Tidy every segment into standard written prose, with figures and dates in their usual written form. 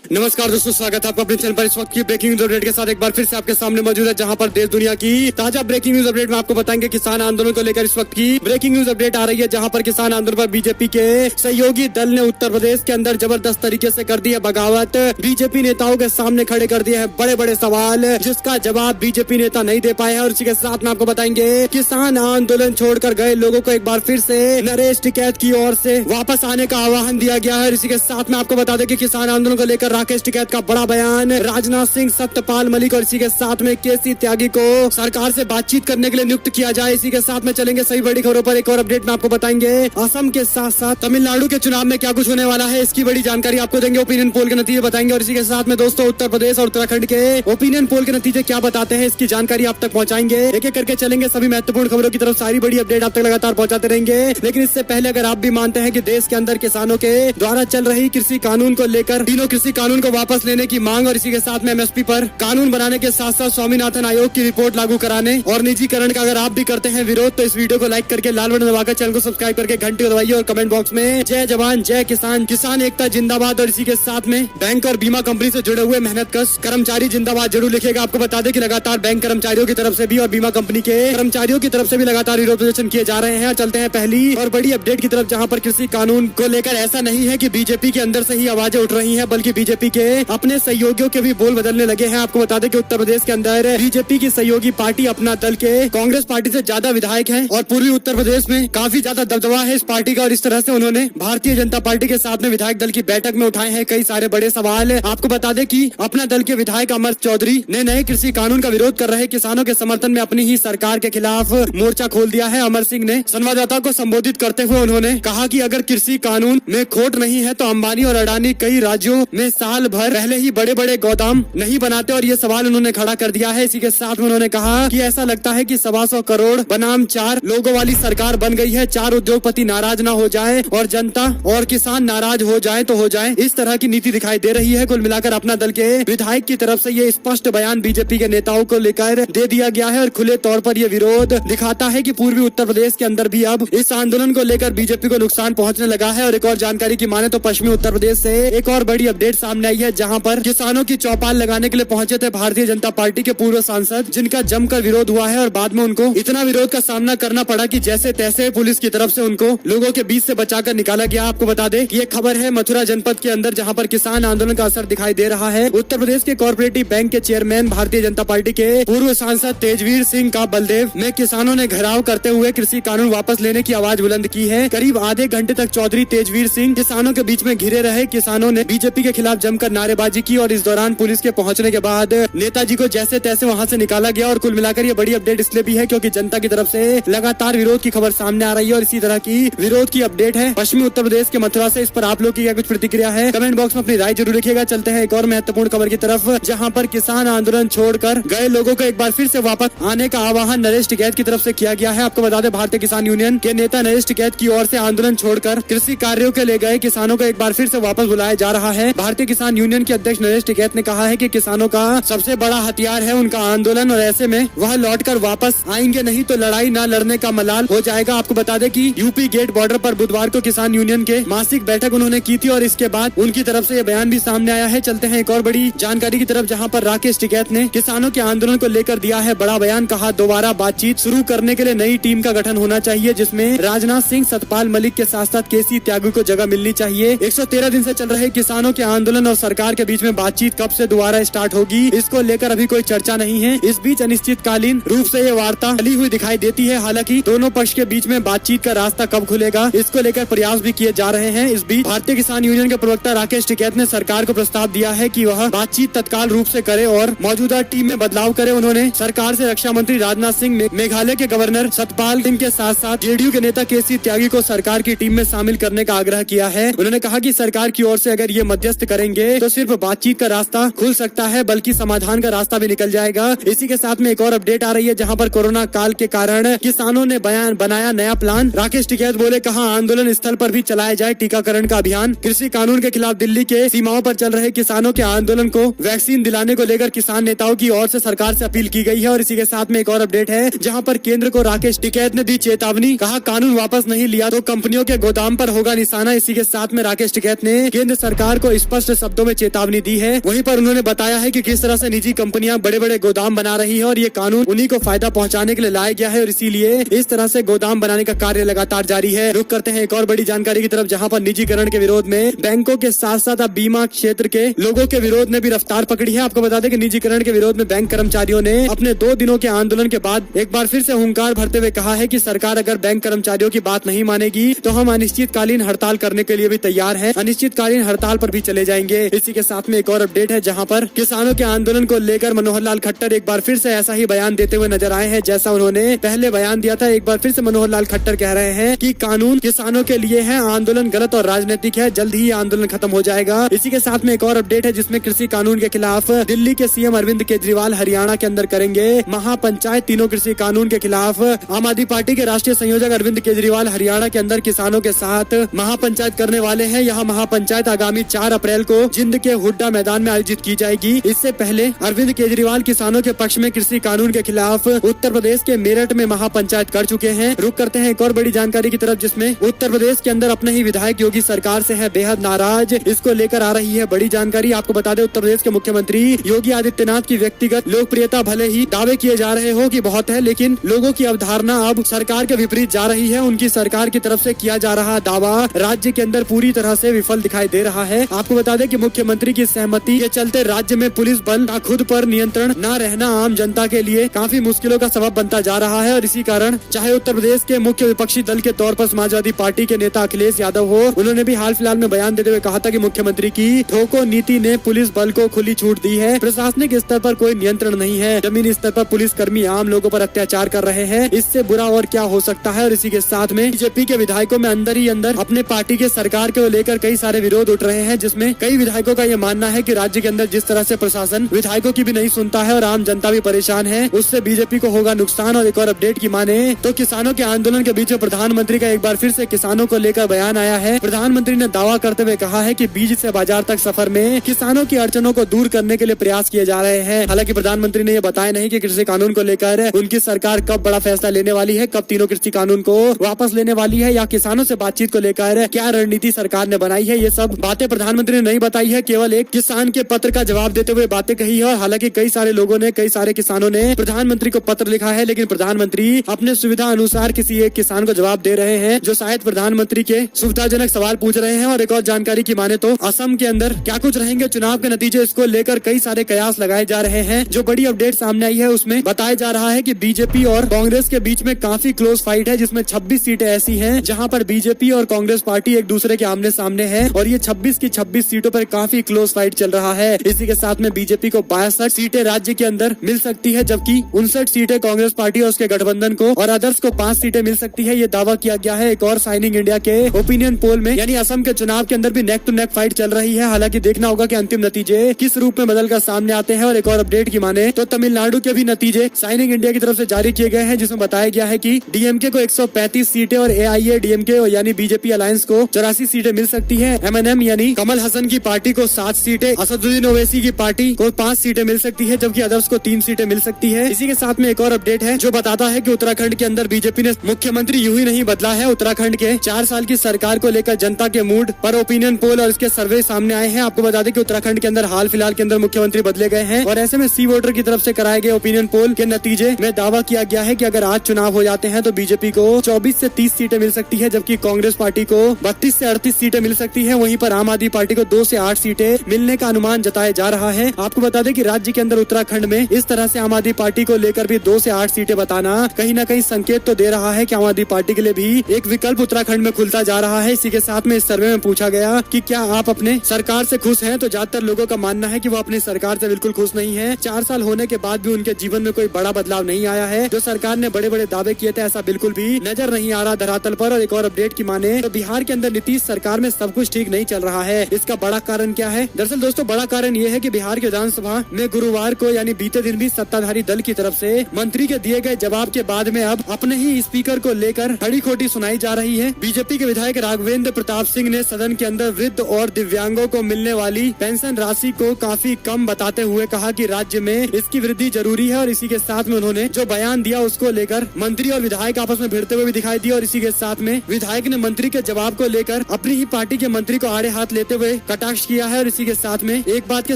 नमस्कार दोस्तों, स्वागत है आपका अपने चैनल पर। इस वक्त की ब्रेकिंग न्यूज अपडेट के साथ एक बार फिर से आपके सामने मौजूद है, जहां पर देश दुनिया की ताजा ब्रेकिंग न्यूज अपडेट में आपको बताएंगे किसान आंदोलन को लेकर इस वक्त की ब्रेकिंग न्यूज अपडेट आ रही है, जहां पर किसान आंदोलन पर बीजेपी के सहयोगी दल ने उत्तर प्रदेश के अंदर जबरदस्त तरीके से कर दी है बगावत। बीजेपी नेताओं के सामने खड़े कर दिए हैं बड़े बड़े सवाल, जिसका जवाब बीजेपी नेता नहीं दे पाए हैं। और इसी के साथ में आपको बताएंगे किसान आंदोलन छोड़कर गए लोगों को एक बार फिर से नरेश टिकैत की ओर से वापस आने का आह्वान दिया गया है। इसी के साथ में आपको बता दें कि किसान आंदोलन को लेकर राकेश टिकैत का बड़ा बयान, राजनाथ सिंह, सत्यपाल मलिक और इसी के साथ में केसी त्यागी को सरकार से बातचीत करने के लिए नियुक्त किया जाए। इसी के साथ में चलेंगे सही बड़ी खबरों पर। एक और अपडेट में आपको बताएंगे असम के साथ साथ तमिलनाडु के चुनाव में क्या कुछ होने वाला है, इसकी बड़ी जानकारी आपको देंगे। ओपिनियन पोल के नतीजे बताएंगे और इसी के साथ में दोस्तों उत्तर प्रदेश और उत्तराखंड के ओपिनियन पोल के नतीजे क्या बताते हैं, इसकी जानकारी आप तक पहुंचाएंगे। एक एक करके चलेंगे सभी महत्वपूर्ण खबरों की तरफ, सारी बड़ी अपडेट आप तक लगातार पहुंचाते रहेंगे। लेकिन इससे पहले अगर आप भी मानते हैं कि देश के अंदर किसानों के द्वारा चल रही कृषि कानून को लेकर तीनों कृषि कानून को वापस लेने की मांग और इसी के साथ में एमएसपी पर कानून बनाने के साथ साथ स्वामीनाथन आयोग की रिपोर्ट लागू कराने और निजीकरण का अगर आप भी करते हैं विरोध, तो इस वीडियो को लाइक करके लाल बटन दबाकर चैनल को सब्सक्राइब करके घंटी को दबाइए और कमेंट बॉक्स में जय जवान जय किसान, किसान एकता जिंदाबाद और इसी के साथ में बैंक और बीमा कंपनी से जुड़े हुए मेहनतकश कर्मचारी जिंदाबाद जरूर लिखेगा। आपको बता दें कि लगातार बैंक कर्मचारियों की तरफ से भी और बीमा कंपनी के कर्मचारियों की तरफ से भी लगातार विरोध प्रदर्शन किए जा रहे हैं। चलते हैं पहली और बड़ी अपडेट की तरफ, जहां पर कृषि कानून को लेकर ऐसा नहीं है कि बीजेपी के अंदर से ही आवाजें उठ रही हैं, बल्कि बीजेपी के अपने सहयोगियों के भी बोल बदलने लगे हैं। आपको बता दें कि उत्तर प्रदेश के अंदर बीजेपी की सहयोगी पार्टी अपना दल के कांग्रेस पार्टी से ज्यादा विधायक हैं और पूर्वी उत्तर प्रदेश में काफी ज्यादा दबदबा है इस पार्टी का। और इस तरह से उन्होंने भारतीय जनता पार्टी के साथ में विधायक दल की बैठक में उठाए हैं कई सारे बड़े सवाल। आपको बता दें कि अपना दल के विधायक अमर चौधरी ने नए कृषि कानून का विरोध कर रहे किसानों के समर्थन में अपनी ही सरकार के खिलाफ मोर्चा खोल दिया है। अमर सिंह ने संवाददाता को संबोधित करते हुए उन्होंने कहा कि अगर कृषि कानून में खोट नहीं है तो अंबानी और अडानी कई राज्यों में साल भर पहले ही बड़े बड़े गोदाम नहीं बनाते, और ये सवाल उन्होंने खड़ा कर दिया है। इसी के साथ में उन्होंने कहा कि ऐसा लगता है कि 125 करोड़ बनाम 4 लोगों वाली सरकार बन गई है। 4 उद्योगपति नाराज ना हो जाए और जनता और किसान नाराज हो जाए तो हो जाए, इस तरह की नीति दिखाई दे रही है। कुल मिलाकर अपना दल के विधायक की तरफ से ये स्पष्ट बयान बीजेपी के नेताओं को लेकर दे दिया गया है और खुले तौर पर ये विरोध दिखाता है कि पूर्वी उत्तर प्रदेश के अंदर भी अब इस आंदोलन को लेकर बीजेपी को नुकसान पहुंचने लगा है। और एक और जानकारी की माने तो पश्चिमी उत्तर प्रदेश से एक और बड़ी अपडेट सामने आई है, जहां पर किसानों की चौपाल लगाने के लिए पहुंचे थे भारतीय जनता पार्टी के पूर्व सांसद, जिनका जमकर विरोध हुआ है और बाद में उनको इतना विरोध का सामना करना पड़ा कि जैसे तैसे पुलिस की तरफ से उनको लोगों के बीच से बचाकर निकाला गया। आपको बता दें ये खबर है मथुरा जनपद के अंदर, जहां पर किसान आंदोलन का असर दिखाई दे रहा है। उत्तर प्रदेश के कोऑपरेटिव बैंक के चेयरमैन भारतीय जनता पार्टी के पूर्व सांसद तेजवीर सिंह का बलदेव में किसानों ने घेराव करते हुए कृषि कानून वापस लेने की आवाज बुलंद की है। करीब आधे घंटे तक चौधरी तेजवीर सिंह किसानों के बीच में घिरे रहे। किसानों ने बीजेपी के खिलाफ जमकर नारेबाजी की और इस दौरान पुलिस के पहुंचने के बाद नेताजी को जैसे तैसे वहां से निकाला गया। और कुल मिलाकर ये बड़ी अपडेट इसलिए भी है क्योंकि जनता की तरफ से लगातार विरोध की खबर सामने आ रही है और इसी तरह की विरोध की अपडेट है पश्चिमी उत्तर प्रदेश के मथुरा से। इस पर आप लोग की क्या कुछ प्रतिक्रिया है, कमेंट बॉक्स में अपनी राय जरूर लिखिएगा। चलते हैं एक और महत्वपूर्ण खबर की तरफ, जहां पर किसान आंदोलन छोड़कर गए लोगों को एक बार फिर से वापस आने का आह्वान नरेश टिकैत की तरफ से किया गया है। आपको बता दें भारतीय किसान यूनियन के नेता नरेश टिकैत की ओर से आंदोलन छोड़कर कृषि कार्यों के लिए गए किसानों को एक बार फिर से वापस बुलाया जा रहा है। भारतीय किसान यूनियन के अध्यक्ष नरेश टिकैत ने कहा है कि किसानों का सबसे बड़ा हथियार है उनका आंदोलन, और ऐसे में वह लौटकर वापस आएंगे नहीं तो लड़ाई न लड़ने का मलाल हो जाएगा। आपको बता दें कि यूपी गेट बॉर्डर पर बुधवार को किसान यूनियन के मासिक बैठक उन्होंने की थी और इसके बाद उनकी तरफ से ये बयान भी सामने आया है। चलते हैं एक और बड़ी जानकारी की तरफ, जहां पर राकेश टिकैत ने किसानों के आंदोलन को लेकर दिया है बड़ा बयान। कहा दोबारा बातचीत शुरू करने के लिए नई टीम का गठन होना चाहिए, जिसमें राजनाथ सिंह, सतपाल मलिक के साथ साथ केसी त्यागी को जगह मिलनी चाहिए। 113 दिन से चल रहे किसानों के आंदोलन और सरकार के बीच में बातचीत कब से दोबारा स्टार्ट होगी, इसको लेकर अभी कोई चर्चा नहीं है। इस बीच अनिश्चितकालीन रूप से ये वार्ता चली हुई दिखाई देती है। हालांकि दोनों पक्ष के बीच में बातचीत का रास्ता कब खुलेगा, इसको लेकर प्रयास भी किए जा रहे हैं। इस बीच भारतीय किसान यूनियन के प्रवक्ता राकेश टिकैत ने सरकार को प्रस्ताव दिया है कि वह बातचीत तत्काल रूप से करे और मौजूदा टीम में बदलाव करे। उन्होंने सरकार से रक्षा मंत्री राजनाथ सिंह, मेघालय के गवर्नर सतपाल सिंह के साथ साथ जेडीयू के नेता केसी त्यागी को सरकार की टीम में शामिल करने का आग्रह किया है। उन्होंने कहा कि सरकार की ओर से अगर ये मध्यस्थ करेंगे तो सिर्फ बातचीत का रास्ता खुल सकता है, बल्कि समाधान का रास्ता भी निकल जाएगा। इसी के साथ में एक और अपडेट आ रही है, जहां पर कोरोना काल के कारण किसानों ने बनाया नया प्लान। राकेश टिकैत बोले कहा आंदोलन स्थल पर भी चलाया जाए टीकाकरण का अभियान। कृषि कानून के खिलाफ दिल्ली के सीमाओं पर चल रहे किसानों के आंदोलन को वैक्सीन दिलाने को लेकर किसान नेताओं की ओर से सरकार से अपील की गई है। और इसी के साथ में एक और अपडेट है, जहां पर केंद्र को राकेश टिकैत ने दी चेतावनी। कहा कानून वापस नहीं लिया तो कंपनियों के गोदाम पर होगा निशाना। इसी के साथ में राकेश टिकैत ने केंद्र सरकार को स्पष्ट शब्दों में चेतावनी दी है। वहीं पर उन्होंने बताया है कि किस तरह से निजी कंपनियां बड़े बड़े गोदाम बना रही है और ये कानून उन्हीं को फायदा पहुंचाने के लिए लाया गया है और इसीलिए इस तरह से गोदाम बनाने का कार्य लगातार जारी है। रुक करते हैं एक और बड़ी जानकारी की तरफ, जहां पर निजीकरण के विरोध में बैंकों के साथ साथ अब बीमा क्षेत्र के लोगों के विरोध ने भी रफ्तार पकड़ी है। आपको बता दें कि निजीकरण के विरोध में बैंक कर्मचारियों ने अपने 2 दिनों के आंदोलन के बाद एक बार फिर से हुंकार भरते हुए कहा है कि सरकार अगर बैंक कर्मचारियों की बात नहीं मानेगी तो हम अनिश्चितकालीन हड़ताल करने के लिए भी तैयार हैं। अनिश्चितकालीन हड़ताल पर भी चले जाएंगे। इसी के साथ में एक और अपडेट है, जहां पर किसानों के आंदोलन को लेकर मनोहर लाल खट्टर एक बार फिर से ऐसा ही बयान देते हुए नजर आए हैं जैसा उन्होंने पहले बयान दिया था। एक बार फिर से मनोहर लाल खट्टर कह रहे हैं कि कानून किसानों के लिए है, आंदोलन गलत और राजनीतिक है, जल्द ही आंदोलन खत्म हो जाएगा। इसी के साथ में एक और अपडेट है जिसमें कृषि कानून के खिलाफ दिल्ली के सीएम अरविंद केजरीवाल हरियाणा के अंदर करेंगे महापंचायत। तीनों कृषि कानून के खिलाफ आम आदमी पार्टी के राष्ट्रीय संयोजक अरविंद केजरीवाल हरियाणा के अंदर किसानों के साथ महापंचायत करने वाले हैं। यह महापंचायत आगामी 4 अप्रैल को जिंद के हुड्डा मैदान में आयोजित की जाएगी। इससे पहले अरविंद केजरीवाल किसानों के पक्ष में कृषि कानून के खिलाफ उत्तर प्रदेश के मेरठ में महापंचायत कर चुके हैं। रुक करते हैं एक और बड़ी जानकारी की तरफ, जिसमें उत्तर प्रदेश के अंदर अपने ही विधायक योगी सरकार से है बेहद नाराज। इसको लेकर आ रही है बड़ी जानकारी। आपको बता दें, उत्तर प्रदेश के मुख्यमंत्री योगी आदित्यनाथ की व्यक्तिगत लोकप्रियता भले ही दावे किए जा रहे हो कि बहुत है, लेकिन लोगों की अवधारणा अब सरकार के विपरीत जा रही है। उनकी सरकार की तरफ से किया जा रहा दावा राज्य के अंदर पूरी तरह से विफल दिखाई दे रहा है। आपको बता दें कि मुख्यमंत्री की सहमति के चलते राज्य में पुलिस बल का खुद पर नियंत्रण न रहना आम जनता के लिए काफी मुश्किलों का सबब बनता जा रहा है और इसी कारण चाहे उत्तर प्रदेश के मुख्य विपक्षी दल के तौर पर समाजवादी पार्टी के नेता अखिलेश यादव हो, उन्होंने भी हाल फिलहाल में बयान देते हुए कहा था कि मुख्यमंत्री की ठोको नीति ने पुलिस बल को खुली छूट दी है। प्रशासनिक स्तर पर कोई नियंत्रण नहीं है, जमीनी स्तर पर पुलिस कर्मी आम लोगों पर अत्याचार कर रहे हैं। इससे बुरा और क्या हो सकता है। और इसी के साथ में बीजेपी के विधायकों में अंदर ही अंदर अपने पार्टी के सरकार को लेकर कई सारे विरोध उठ रहे हैं, जिसमें कई विधायकों का यह मानना है कि राज्य के अंदर जिस तरह से प्रशासन विधायकों की भी नहीं सुनता है और आम जनता भी परेशान है, उससे बीजेपी को होगा नुकसान। और एक और अपडेट की माने तो किसानों के आंदोलन के बीच में प्रधानमंत्री का एक बार फिर से किसानों को लेकर बयान आया है। प्रधानमंत्री ने दावा करते हुए कहा है कि बीज से बाजार तक सफर में किसानों की अड़चनों को दूर करने के लिए प्रयास किए जा रहे हैं। हालांकि प्रधानमंत्री ने यह बताया नहीं कि कृषि कानून को लेकर उनकी सरकार कब बड़ा फैसला लेने वाली है, कब तीनों कृषि कानून को वापस लेने वाली है या किसानों से बातचीत को लेकर क्या रणनीति सरकार ने बनाई है। ये सब बातें प्रधानमंत्री ने नहीं बताई है, केवल एक किसान के पत्र का जवाब देते हुए बातें कही है। और हालांकि कई सारे लोगों ने, कई सारे किसानों ने प्रधानमंत्री को पत्र लिखा है, लेकिन प्रधानमंत्री अपने सुविधा अनुसार किसी एक किसान को जवाब दे रहे हैं जो शायद प्रधानमंत्री के सुविधाजनक सवाल पूछ रहे हैं। और एक और जानकारी की माने तो असम के अंदर क्या कुछ रहेंगे चुनाव के नतीजे, इसको लेकर कई सारे कयास लगाए जा रहे हैं। जो बड़ी अपडेट सामने आई है उसमें बताया जा रहा है कि बीजेपी और कांग्रेस के बीच में काफी क्लोज फाइट है, जिसमें 26 सीटें ऐसी हैं जहां पर बीजेपी और कांग्रेस पार्टी एक दूसरे के आमने सामने है और ये 26 की 26 सीटों पर काफी क्लोज फाइट चल रहा है। इसी के साथ में बीजेपी को 62 सीटें राज्य के अंदर मिल सकती है, जबकि 59 सीटें कांग्रेस पार्टी और उसके गठबंधन को और अदर्स को 5 सीटें मिल सकती है। ये दावा किया गया है एक और साइनिंग इंडिया के ओपिनियन पोल में। यानी असम के चुनाव के अंदर भी नेक टू नेक फाइट चल रही है। हालांकि देखना होगा कि अंतिम नतीजे किस रूप में बदलकर सामने आते हैं। और एक और अपडेट की माने तो तमिलनाडु के भी नतीजे साइनिंग इंडिया की तरफ से जारी किए गए हैं, जिसमें बताया गया है कि डीएमके को 135 सीटें और एआईएडीएमके यानी बीजेपी अलायंस को 84 सीटें मिल सकती है। एमएनएम यानी कमल हसन की पार्टी को 7 सीटें, असदुद्दीन ओवैसी की पार्टी को 5 सीटें मिल सकती है, जबकि अदर्स को 3 सीटें मिल सकती है। इसी के साथ में एक और अपडेट है जो बताता है कि उत्तराखंड के अंदर बीजेपी ने मुख्यमंत्री यूं ही नहीं बदला है। उत्तराखंड के 4 साल की सरकार को लेकर जनता के मूड पर ओपिनियन पोल और इसके सर्वे सामने आए हैं। आपको बता दें कि उत्तराखंड के अंदर हाल फिलहाल के अंदर मुख्यमंत्री बदले गए हैं और ऐसे में सी वोटर की तरफ से कराए गए ओपिनियन पोल के नतीजे में दावा किया गया है कि अगर आज चुनाव हो जाते हैं तो बीजेपी को 24 से 30 सीटें मिल सकती है, जबकि कांग्रेस पार्टी को 32 से 38 सीटें मिल सकती है। वहीं पर आम आदमी पार्टी को 2 से 8 सीटें मिलने का अनुमान जताया जा रहा है। आपको बता दें कि राज्य के अंदर उत्तराखंड में इस तरह से आम आदमी पार्टी को लेकर भी 2 से 8 सीटें बताना कहीं न कहीं संकेत तो दे रहा है कि आम आदमी पार्टी के लिए भी एक विकल्प उत्तराखंड में खुलता जा रहा है। इसी के साथ में इस सर्वे में पूछा गया कि क्या आप अपने सरकार से खुश हैं, तो ज्यादातर लोगों का मानना है कि वो अपनी सरकार से बिल्कुल खुश नहीं है। 4 साल होने के बाद भी उनके जीवन में कोई बड़ा बदलाव नहीं आया है। जो सरकार ने बड़े बड़े दावे किए थे ऐसा बिल्कुल भी नजर नहीं आ रहा धरातल पर। और एक और अपडेट की माने तो बिहार के अंदर नीतीश सरकार में सब कुछ ठीक नहीं चल रहा है। इसका बड़ा कारण क्या है? दरअसल दोस्तों बड़ा कारण ये है कि बिहार के विधानसभा में गुरुवार को यानी बीते दिन भी सत्ताधारी दल की तरफ से मंत्री के दिए गए जवाब के बाद में अब अपने ही स्पीकर को लेकर खड़ी खोटी सुनाई जा रही है। बीजेपी के विधायक राघवेंद्र प्रताप सिंह ने सदन के अंदर वृद्ध और दिव्यांगों को मिलने वाली पेंशन राशि को काफी कम बताते हुए कहा कि राज्य में इसकी वृद्धि जरूरी है। और इसी के साथ में उन्होंने जो बयान दिया उसको लेकर मंत्री और विधायक आपस में भिड़ते हुए भी दिखाई दिए। और इसी के साथ में विधायक ने मंत्री के जवाब को लेकर अपनी ही पार्टी के मंत्री को आड़े हाथ लेते हुए कटाक्ष कटाक्ष किया है और इसी के साथ में एक बात के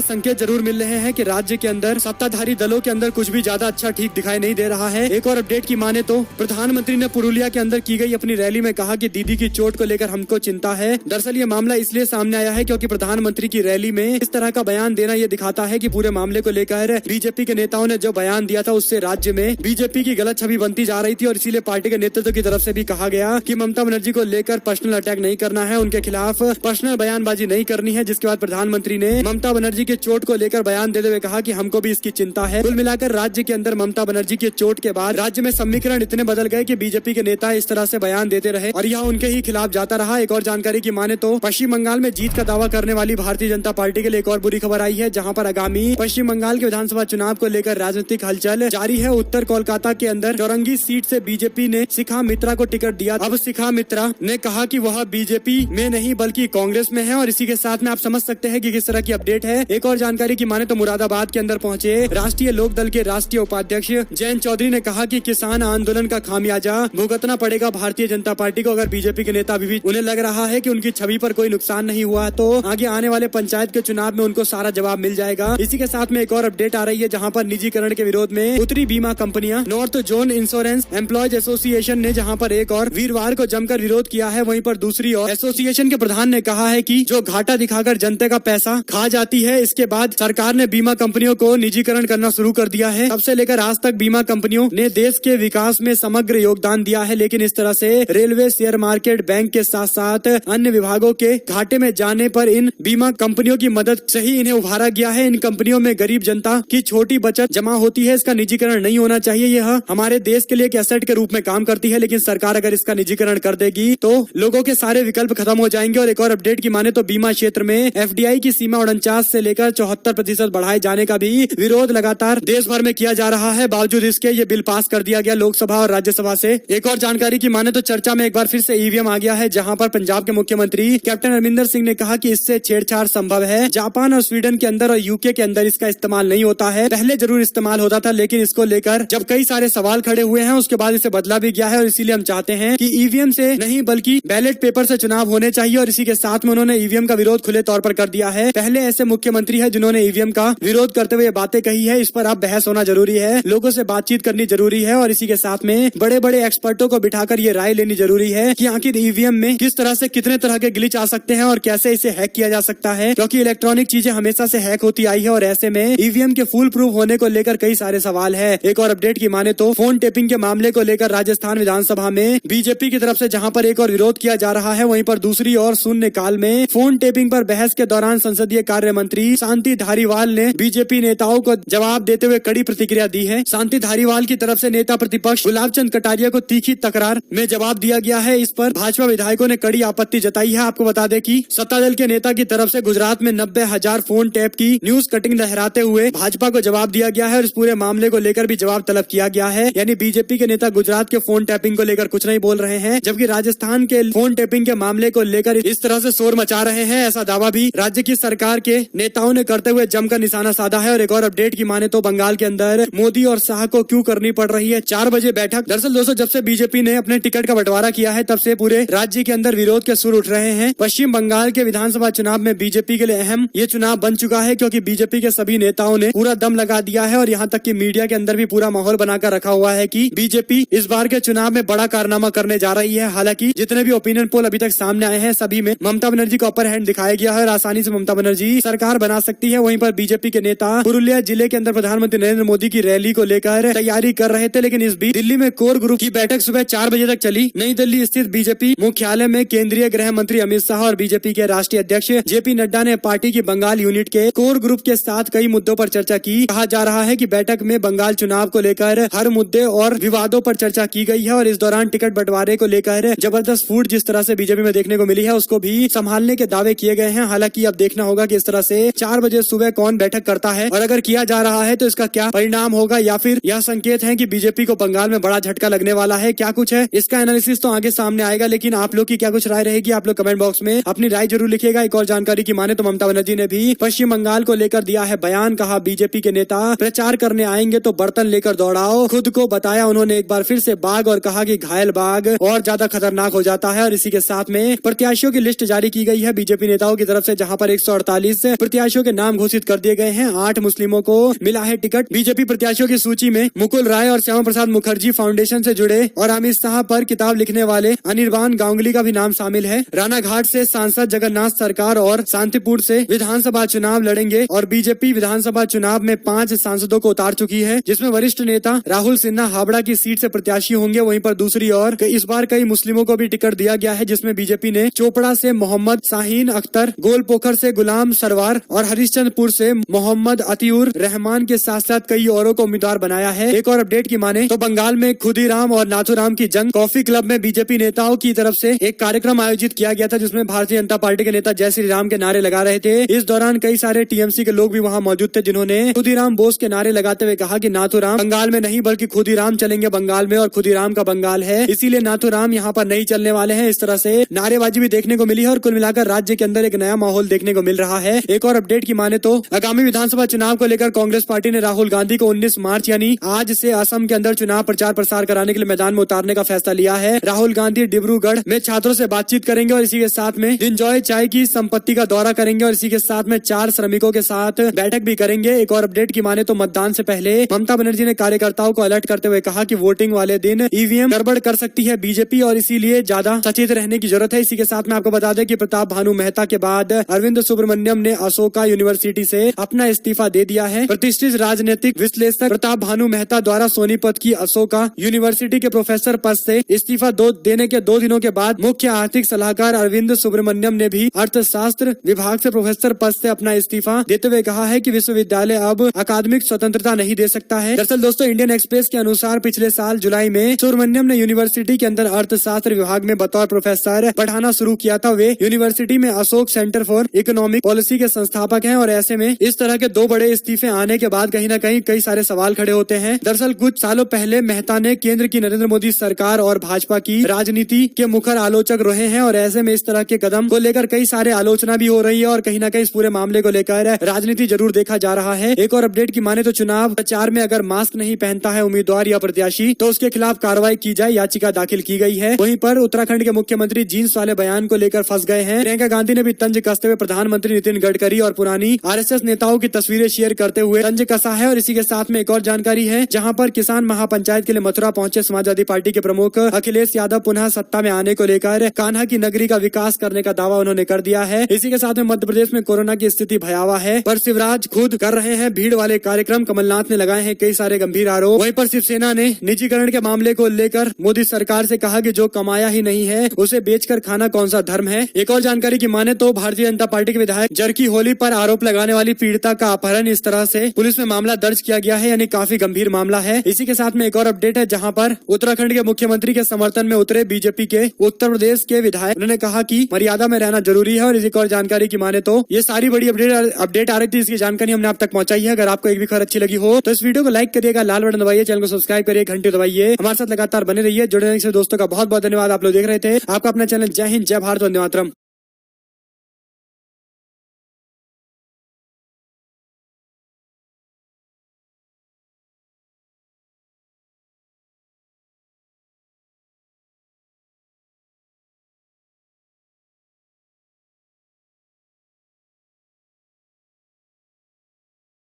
संकेत जरूर मिल रहे हैं कि राज्य के अंदर सत्ताधारी दलों के अंदर कुछ भी ज्यादा अच्छा ठीक दिखाई नहीं दे रहा है। एक और अपडेट की माने तो प्रधानमंत्री ने पुरुलिया के अंदर की गई अपनी रैली में कहा कि दीदी की चोट को लेकर हमको चिंता है। दरअसल ये मामला इसलिए सामने आया है क्योंकि प्रधानमंत्री की रैली में इस तरह का बयान देना ये दिखाता है कि पूरे मामले को लेकर बीजेपी के नेताओं ने जो बयान दिया था उससे राज्य में बीजेपी की गलत छवि बनती जा रही थी और इसीलिए पार्टी के नेतृत्व की तरफ से भी कहा गया कि ममता बनर्जी को लेकर पर्सनल अटैक नहीं करना है, उनके खिलाफ पर्सनल बयानबाजी नहीं करनी है। जिसके बाद प्रधानमंत्री ने ममता बनर्जी के चोट को लेकर बयान देते हुए कहा कि हमको भी इसकी चिंता है। कुल मिलाकर राज्य के अंदर ममता बनर्जी के चोट के बाद राज्य में समीकरण इतने बदल गए कि बीजेपी के नेता इस तरह से बयान देते रहे और यह उनके ही खिलाफ जाता रहा। एक और जानकारी की माने तो पश्चिम बंगाल में जीत का दावा करने वाली भारतीय जनता पार्टी के लिए एक और बुरी खबर आई है, जहां पर आगामी पश्चिम बंगाल के विधानसभा चुनाव को लेकर राजनीतिक हलचल जारी है। उत्तर कोलकाता के अंदर चौरंगी सीट से बीजेपी ने शिखा मित्रा को टिकट दिया। अब शिखा मित्रा ने कहा कि वह बीजेपी में नहीं बल्कि कांग्रेस में है और इसी के साथ में आप समझ सकते हैं कि किस तरह की अपडेट है। एक और जानकारी की माने तो मुरादाबाद के अंदर पहुंचे राष्ट्रीय लोक दल के राष्ट्रीय उपाध्यक्ष जयंत चौधरी ने कहा कि किसान आंदोलन का खामियाजा भुगतना पड़ेगा भारतीय जनता पार्टी को। अगर बीजेपी के नेता अभी भी उन्हें लग रहा है कि उनकी छवि पर कोई नुकसान नहीं हुआ तो आगे आने वाले पंचायत के चुनाव में उनको सारा जवाब मिल जाएगा। इसी के साथ में एक और अपडेट आ रही है, जहां पर निजीकरण के विरोध में उत्तरी बीमा कंपनियां north zone insurance employees association ने जहां पर एक और वीरवार को जमकर विरोध किया है, वहीं पर दूसरी ओर एसोसिएशन के प्रधान ने कहा है कि जो घाटा दिखाकर जनता का पैसा खा जाती है, इसके बाद सरकार ने बीमा कंपनियों को निजीकरण करना शुरू कर दिया है। तब से लेकर आज तक बीमा कंपनियों ने देश के विकास में समग्र योगदान दिया है, लेकिन इस तरह से रेलवे, शेयर मार्केट, बैंक के साथ साथ अन्य विभागों के घाटे में जाने पर इन बीमा कंपनियों की मदद से ही इन्हें उभारा गया है। इन कंपनियों में गरीब जनता की छोटी बचत जमा होती है, इसका निजीकरण नहीं होना चाहिए। यह हमारे देश के लिए एक एसेट के रूप में काम करती है, लेकिन सरकार अगर इसका निजीकरण कर देगी तो लोगों के सारे विकल्प खत्म हो जाएंगे। और एक और अपडेट की माने तो बीमा क्षेत्र में एफडीआई की सीमा 49 से लेकर 74% बढ़ाए जाने का भी विरोध लगातार देश भर में किया जा रहा है। बावजूद इसके ये बिल पास कर दिया गया लोकसभा और राज्यसभा से। एक और जानकारी की माने तो चर्चा में एक बार फिर से ईवीएम आ गया है, जहां पर पंजाब के मुख्यमंत्री कैप्टन अमरिंदर सिंह ने कहा कि इससे छेड़छाड़ संभव है। जापान और स्वीडन के अंदर और यूके के अंदर इसका इस्तेमाल नहीं होता है, पहले जरूर इस्तेमाल होता था, लेकिन इसको लेकर जब कई सारे सवाल खड़े हुए हैं उसके बाद इसे बदला भी गया है। और इसीलिए हम चाहते हैं कि ईवीएम से नहीं बल्कि बैलेट पेपर से चुनाव होने चाहिए। और इसी के साथ में उन्होंने ईवीएम का विरोध खुले तौर पर कर दिया है। पहले ऐसे मुख्यमंत्री है जिन्होंने ईवीएम का विरोध करते हुए बातें कही है। इस पर अब बहस होना जरूरी है, लोगों से बातचीत करनी जरूरी है और इसी के साथ में बड़े बड़े एक्सपर्टों को बिठाकर ये राय लेनी जरूरी है कि आखिर ईवीएम में किस तरह से कितने तरह के ग्लिच आ सकते हैं और कैसे इसे हैक किया जा सकता है, क्योंकि इलेक्ट्रॉनिक चीजें हमेशा से हैक होती आई है और ऐसे में ईवीएम के फुल प्रूफ होने को लेकर कई सारे सवाल है। एक और अपडेट की माने तो फोन टेपिंग के मामले को लेकर राजस्थान विधानसभा में बीजेपी की तरफ से जहां पर एक और विरोध किया जा रहा है, वहीं पर दूसरी ओर शून्यकाल में फोन टेपिंग पर बहस के दौरान संसदीय कार्य मंत्री शांति धारीवाल ने बीजेपी नेताओं को जवाब देते हुए कड़ी प्रतिक्रिया दी है। शांति धारीवाल की तरफ से नेता प्रतिपक्ष गुलाब चंद कटारिया को तीखी तकरार में जवाब दिया गया है। इस पर भाजपा विधायकों ने कड़ी आपत्ति जताई है। आपको बता दें कि सत्ता दल के नेता की तरफ से गुजरात में 90,000 फोन टैप की न्यूज कटिंग लहराते हुए भाजपा को जवाब दिया गया है और इस पूरे मामले को लेकर भी जवाब तलब किया गया है। यानी बीजेपी के नेता गुजरात के फोन टैपिंग को लेकर कुछ नहीं बोल रहे हैं, जबकि राजस्थान के फोन टैपिंग के मामले को लेकर इस तरह से शोर मचा रहे हैं। ऐसा दावा भी राज्य की सरकार के नेताओं ने करते हुए जमकर निशाना साधा है। और एक और अपडेट की माने तो बंगाल के अंदर मोदी और शाह को क्यों करनी पड़ रही है 4 बजे बैठक। दरअसल दोस्तों, जब से बीजेपी ने अपने टिकट का बंटवारा किया है तब से पूरे राज्य के अंदर विरोध के सुर उठ रहे हैं। पश्चिम बंगाल के विधानसभा चुनाव में बीजेपी के लिए अहम ये चुनाव बन चुका है, क्योंकि बीजेपी के सभी नेताओं ने पूरा दम लगा दिया है और यहाँ तक कि मीडिया के अंदर भी पूरा माहौल बनाकर रखा हुआ है कि बीजेपी इस बार के चुनाव में बड़ा कारनामा करने जा रही है। हालांकि जितने भी ओपिनियन पोल अभी तक सामने आए हैं सभी में ममता बनर्जी को अपर हैंड दिखाया गया है और आसानी से ममता बनर्जी सरकार बना सकती है। वहीं पर बीजेपी के नेता पुरुलिया जिले के अंदर प्रधानमंत्री नरेंद्र मोदी की रैली को लेकर तैयारी कर रहे थे, लेकिन इस बीच दिल्ली में कोर ग्रुप की बैठक सुबह 4 बजे तक चली। नई दिल्ली स्थित बीजेपी मुख्यालय में केंद्रीय गृह मंत्री अमित शाह और बीजेपी के राष्ट्रीय अध्यक्ष जेपी नड्डा ने पार्टी की बंगाल यूनिट के कोर ग्रुप के साथ कई मुद्दों पर चर्चा की। कहा जा रहा है कि बैठक में बंगाल चुनाव को लेकर हर मुद्दे और विवादों पर चर्चा की गई है और इस दौरान टिकट बंटवारे को लेकर जबरदस्त फूट जिस तरह से बीजेपी में देखने को मिली है उसको भी संभालने के दावे किए गए हैं। हालांकि अब देखना होगा कि इस तरह से 4 बजे सुबह कौन बैठक करता है और अगर किया जा रहा है तो इसका क्या परिणाम होगा, या फिर यह संकेत है कि बीजेपी को बंगाल में बड़ा झटका लगने वाला है। क्या कुछ है इसका एनालिसिस तो आगे सामने आएगा, लेकिन आप लोग की क्या कुछ राय रहेगी आप लोग कमेंट बॉक्स में अपनी राय जरूर लिखिएगा। एक और जानकारी की माने तो ममता बनर्जी ने भी पश्चिम बंगाल को लेकर दिया है बयान। कहा बीजेपी के नेता प्रचार करने आएंगे तो बर्तन लेकर दौड़ाओ। खुद को बताया उन्होंने एक बार फिर से बाघ और कहा कि घायल बाघ और ज्यादा खतरनाक हो जाता है। और इसी के साथ में प्रत्याशियों की लिस्ट जारी की गई है। बीजेपी नेताओं नेताओं की तरफ से, जहां पर 148 प्रत्याशियों के नाम घोषित कर दिए गए हैं। 8 मुस्लिमों को मिला है टिकट। बीजेपी प्रत्याशियों की सूची में मुकुल राय और श्यामा प्रसाद मुखर्जी फाउंडेशन से जुड़े और अमित शाह पर किताब लिखने वाले अनिर्बान गांगुली का भी नाम शामिल है। रानाघाट से सांसद जगन्नाथ सरकार और शांतिपुर से विधानसभा चुनाव लड़ेंगे और बीजेपी विधानसभा चुनाव में 5 सांसदों को उतार चुकी है, जिसमें वरिष्ठ नेता राहुल सिन्हा हावड़ा की सीट से प्रत्याशी होंगे। वहीं पर दूसरी ओर इस बार कई मुस्लिमों को भी टिकट दिया गया है, जिसमें बीजेपी ने चोपड़ा से मोहम्मद शाहीन अख्तर, गोलपोखर से गुलाम सरवार और हरिश्चंद्रपुर से मोहम्मद अतिउर रहमान के साथ साथ कई औरों को उम्मीदवार बनाया है। एक और अपडेट की माने तो बंगाल में खुदीराम और नाथूराम की जंग। कॉफी क्लब में बीजेपी नेताओं की तरफ से एक कार्यक्रम आयोजित किया गया था, जिसमें भारतीय जनता पार्टी के नेता जय श्री राम के नारे लगा रहे थे। इस दौरान कई सारे टीएमसी के लोग भी वहां मौजूद थे, जिन्होंने खुदीराम बोस के नारे लगाते हुए कहा कि नाथूराम बंगाल में नहीं बल्कि खुदीराम चलेंगे बंगाल में, और खुदीराम का बंगाल है, इसीलिए नाथूराम यहाँ पर नहीं चलने वाले हैं। इस तरह से नारेबाजी भी देखने को मिली है और कुल मिलाकर राज्य के अंदर एक नया माहौल देखने को मिल रहा है। एक और अपडेट की माने तो आगामी विधानसभा चुनाव को लेकर कांग्रेस पार्टी ने राहुल गांधी को 19 मार्च यानी आज से असम के अंदर चुनाव प्रचार प्रसार कराने के लिए मैदान में उतारने का फैसला लिया है। राहुल गांधी डिब्रूगढ़ में छात्रों से बातचीत करेंगे और इसी के साथ में दिनजॉय चाय की संपत्ति का दौरा करेंगे और इसी के साथ में 4 श्रमिकों के साथ बैठक भी करेंगे। एक और अपडेट की माने तो मतदान से पहले ममता बनर्जी ने कार्यकर्ताओं को अलर्ट करते हुए कहा कि वोटिंग वाले दिन ईवीएम गड़बड़ कर सकती है बीजेपी और इसीलिए ज्यादा सचेत रहने की जरूरत है। इसी के साथ में आपको बता दें कि प्रताप भानु मेहता के बाद अरविंद सुब्रमण्यम ने अशोका यूनिवर्सिटी से अपना इस्तीफा दे दिया है। प्रतिष्ठित राजनीतिक विश्लेषक प्रताप भानु मेहता द्वारा सोनीपत की अशोका यूनिवर्सिटी के प्रोफेसर पद से इस्तीफा देने के 2 दिनों के बाद मुख्य आर्थिक सलाहकार अरविंद सुब्रमण्यम ने भी अर्थशास्त्र विभाग से प्रोफेसर पद से अपना इस्तीफा देते हुए कहा है कि विश्वविद्यालय अब अकादमिक स्वतंत्रता नहीं दे सकता है। दरअसल दोस्तों, इंडियन एक्सप्रेस के अनुसार पिछले साल जुलाई में सुब्रमण्यम ने यूनिवर्सिटी के अंदर अर्थशास्त्र विभाग में बतौर प्रोफेसर पढ़ाना शुरू किया था। वे यूनिवर्सिटी में Ashok centre for economic policy के संस्थापक हैं और ऐसे में इस तरह के 2 बड़े इस्तीफे आने के बाद कहीं न कहीं कई सारे सवाल खड़े होते हैं। दरअसल कुछ सालों पहले मेहता ने केंद्र की नरेंद्र मोदी सरकार और भाजपा की राजनीति के मुखर आलोचक रहे हैं और ऐसे में इस तरह के कदम को लेकर कई सारे आलोचना भी हो रही है और कहीं न कहीं इस पूरे मामले को लेकर राजनीति जरूर देखा जा रहा है। एक और अपडेट की माने तो चुनाव प्रचार में अगर मास्क नहीं पहनता है उम्मीदवार या प्रत्याशी तो उसके खिलाफ कार्रवाई की जाए, याचिका दाखिल की गई है। वहीं पर उत्तराखंड के मुख्यमंत्री जीन्स वाले बयान को लेकर फंस गए हैं। प्रियंका गांधी ने भी तंज कसते हुए प्रधानमंत्री नितिन गडकरी और पुरानी आरएसएस नेताओं की तस्वीरें शेयर करते हुए तंज कसा है। और इसी के साथ में एक और जानकारी है, जहां पर किसान महापंचायत के लिए मथुरा पहुंचे समाजवादी पार्टी के प्रमुख अखिलेश यादव पुनः सत्ता में आने को लेकर कान्हा की नगरी का विकास करने का दावा उन्होंने कर दिया है। इसी के साथ में मध्य प्रदेश में कोरोना की स्थिति भयावह है, पर शिवराज खुद कर रहे हैं भीड़ वाले कार्यक्रम। कमलनाथ ने लगाए हैं कई सारे गंभीर आरोप। वहीं पर शिवसेना ने निजीकरण के मामले को लेकर मोदी सरकार से कहा कि जो कमाया ही नहीं है उसे बेचकर खाना कौन सा धर्म है। एक और जानकारी की माने तो भारतीय जनता पार्टी के विधायक जरकी होली पर आरोप लगाने वाली पीड़िता का अपहरण, इस तरह से पुलिस में मामला दर्ज किया गया है, यानी काफी गंभीर मामला है। इसी के साथ में एक और अपडेट है, जहां पर उत्तराखंड के मुख्यमंत्री के समर्थन में उतरे बीजेपी के उत्तर प्रदेश के विधायक। उन्होंने कहा कि मर्यादा में रहना जरूरी है। और इसी और जानकारी की माने तो ये सारी बड़ी अपडेट आ रही थी, इसकी जानकारी हमने आप तक पहुंचाई है। अगर आपको एक भी खबर अच्छी लगी हो तो इस वीडियो को लाइक करिएगा, लाल बटन दबाइए, चैनल को सब्सक्राइब करिए, घंटी दबाइए, हमारे साथ लगातार बने रहिए। जुड़ने से दोस्तों का बहुत बहुत धन्यवाद। आप लोग देख रहे थे आपका अपना चैनल जय हिंद, जय भारत, वंदे मातरम।